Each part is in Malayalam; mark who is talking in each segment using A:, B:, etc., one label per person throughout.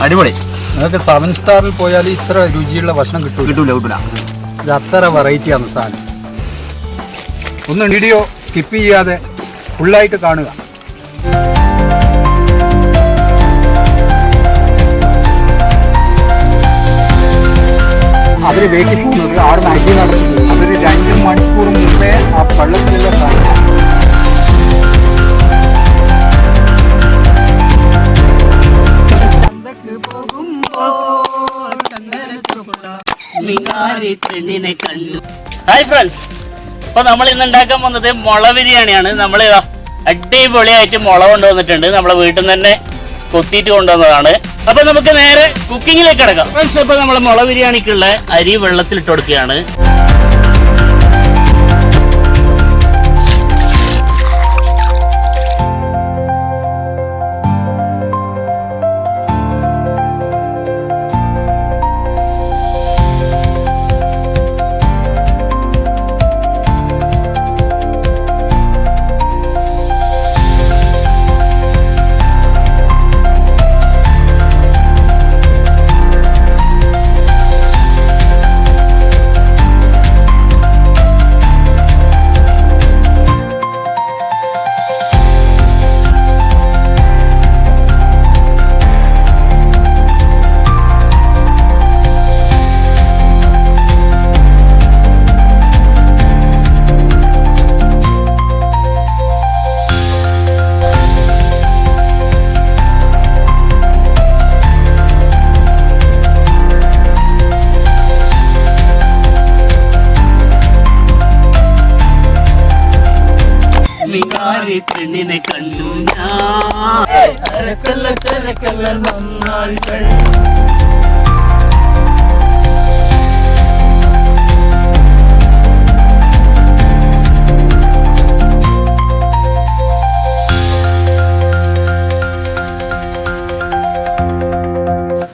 A: അടിപൊളി.
B: നിങ്ങൾക്ക് 7 സ്റ്റാറിൽ പോയാൽ ഇത്ര രുചിയുള്ള ഭക്ഷണം കിട്ടൂല. ഇത് അത്ര വെറൈറ്റിയാണ് സാധനം. ഒന്ന് വീഡിയോ സ്കിപ്പ് ചെയ്യാതെ ഫുള്ളായിട്ട് കാണുക. അവർ വേണ്ടി പോകുന്നത് അവിടെ അടി നടത്തുന്നത് അവർ 2 മണിക്കൂർ മുമ്പേ ആ പള്ളത്തിലുള്ള സാധനം
C: ഹായ് ഫ്രണ്ട്സ്, അപ്പൊ നമ്മൾ ഇന്ന് ഉണ്ടാക്കാൻ പോകുന്നത് മുള ബിരിയാണിയാണ്. നമ്മൾ അടിപൊളിയായിട്ട് മുള കൊണ്ടുവന്നിട്ടുണ്ട്. നമ്മളെ വീട്ടിൽ നിന്ന് തന്നെ കൊത്തിയിട്ട് കൊണ്ടുവന്നതാണ്. അപ്പൊ നമുക്ക് നേരെ കുക്കിങ്ങിലേക്ക് കിടക്കാം ഫ്രണ്ട്സ്. അപ്പൊ നമ്മൾ മുള ബിരിയാണിക്കുള്ള അരി വെള്ളത്തിലിട്ട് കൊടുക്കുകയാണ്. പെണ്ണിനെ കണ്ടു നന്നാൾ.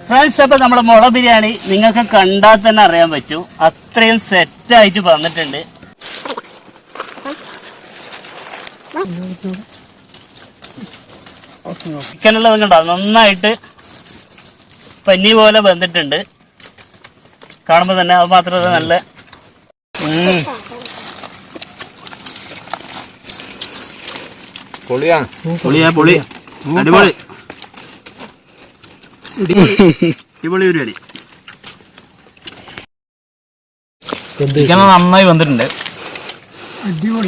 C: ഫ്രണ്ട്സ്, അപ്പൊ നമ്മുടെ മുള ബിരിയാണി നിങ്ങൾക്ക് കണ്ടാൽ തന്നെ അറിയാൻ പറ്റൂ, അത്രയും സെറ്റായിട്ട് വന്നിട്ടുണ്ട്. ചിക്കനുള്ളത് കണ്ടോ, നന്നായിട്ട് പഞ്ഞി പോലെ വെന്തിട്ടുണ്ട്. കാണുമ്പോൾ തന്നെ അത് മാത്രമല്ല നല്ല
A: പൊളി അടിപൊളി അടിപൊളി ബിരിയാണി. ചിക്കൻ നന്നായി വന്നിട്ടുണ്ട്.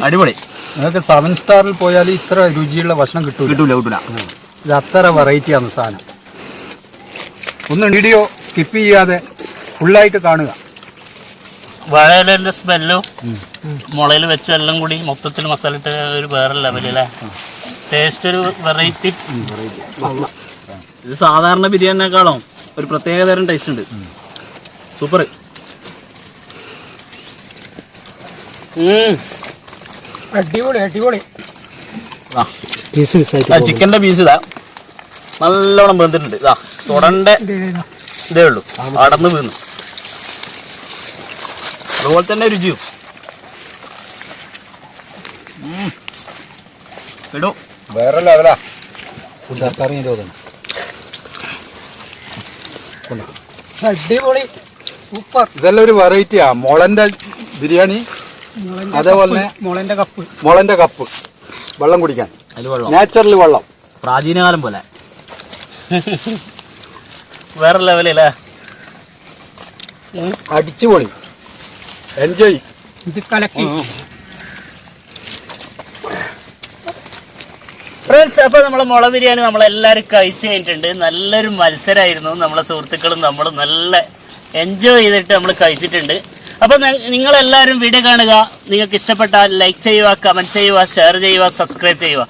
A: അടിപൊളി.
B: നിങ്ങൾക്ക് 7 സ്റ്റാറിൽ പോയാൽ ഇത്ര രുചിയുള്ള ഭക്ഷണം കിട്ടൂല. ഇത് അത്ര വെറൈറ്റിയാണ് സാധനം. ഒന്ന് വീഡിയോ സ്കിപ്പ് ചെയ്യാതെ ഫുള്ളായിട്ട് കാണുക.
C: വാഴയിലെ സ്മെല്ലും മുളയിൽ വെച്ച എല്ലാം കൂടി മൊത്തത്തിൽ മസാല ഇട്ട് ഒരു വേറെ ലെവലല്ലേ ടേസ്റ്റ്, ഒരു വെറൈറ്റി.
A: ഇത് സാധാരണ ബിരിയാണിനേക്കാളും ഒരു പ്രത്യേക തരം ടേസ്റ്റ് ഉണ്ട്. സൂപ്പർ.
B: അടിപൊളി.
A: ചിക്കൻ്റെ പീസ് ഇതാ നല്ലോണം വെന്തിട്ടുണ്ട്. ഇതാ തുടണ്ട ഇതേ ഉള്ളൂ, അടന്ന് വീണു. അതുപോലെ തന്നെ രുചിയും ഇടും
B: വേറെ ലെവലാ. അടിപൊളി, സൂപ്പർ. ഇതെല്ലാം ഒരു വെറൈറ്റിയാ. മുളന്റെ ബിരിയാണി, അതേപോലെ മുളന്റെ കപ്പ് വെള്ളം കുടിക്കാൻ, നാച്ചുറൽ വെള്ളം,
A: പ്രാചീനകാലം പോലെ
C: വേറെ ലെവലല്ലേ.
B: അടിച്ചുപൊളി, എൻജോയ്. ഇത് കലക്കി.
C: ഫ്രണ്ട്സ്, അപ്പോൾ നമ്മളെ മുള ബിരിയാണി നമ്മളെല്ലാവരും കഴിച്ചു കഴിഞ്ഞിട്ടുണ്ട്. നല്ലൊരു മത്സരമായിരുന്നു. നമ്മളെ സുഹൃത്തുക്കളും നമ്മൾ നല്ല എൻജോയ് ചെയ്തിട്ട് നമ്മൾ കഴിച്ചിട്ടുണ്ട്. അപ്പോൾ നിങ്ങളെല്ലാവരും വീഡിയോ കാണുക. നിങ്ങൾക്ക് ഇഷ്ടപ്പെട്ടാൽ ലൈക്ക് ചെയ്യുക, കമൻറ്റ് ചെയ്യുക, ഷെയർ ചെയ്യുക, സബ്സ്ക്രൈബ് ചെയ്യുക.